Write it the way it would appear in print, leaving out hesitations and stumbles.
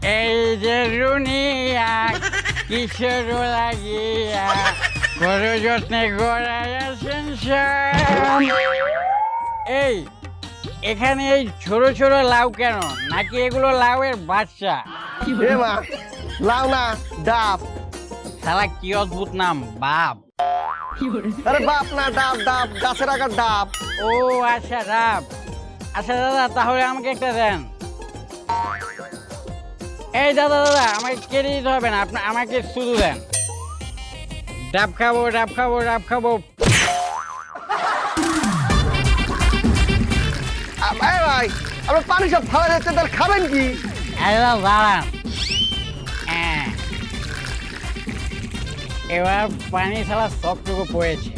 এই যে রুনিয়া কিশোর লাগিয়া বড় যত্নে গড়ায় আসেন। এই এখানে এই ছোট ছোট লাউ কেন? নাকি এগুলো লাউয়ের বাচ্চা? এ মা, লাউ না ডাব। শালা কি অদ্ভুত নাম, বাপ। আরে বাপ না, ডাব ডাব, গাছের আগার ডাব। ও আচ্ছা, ডাব। আচ্ছা দাদা, তাহলে আমাকে একটা দেন। এই দাদা দাদা, আমাকে কেটে দিতে হবে না, আপনার আমাকে শুধু দেন। ডাব খাবো, ডাব খাবো, ডাব খাবো। ভাই, আপনার পানি সব ফালা যাচ্ছে, তাহলে খাবেন কি? একদম দাঁড়ান। হ্যাঁ, এবার পানি শালা সবটুকু পড়েছে।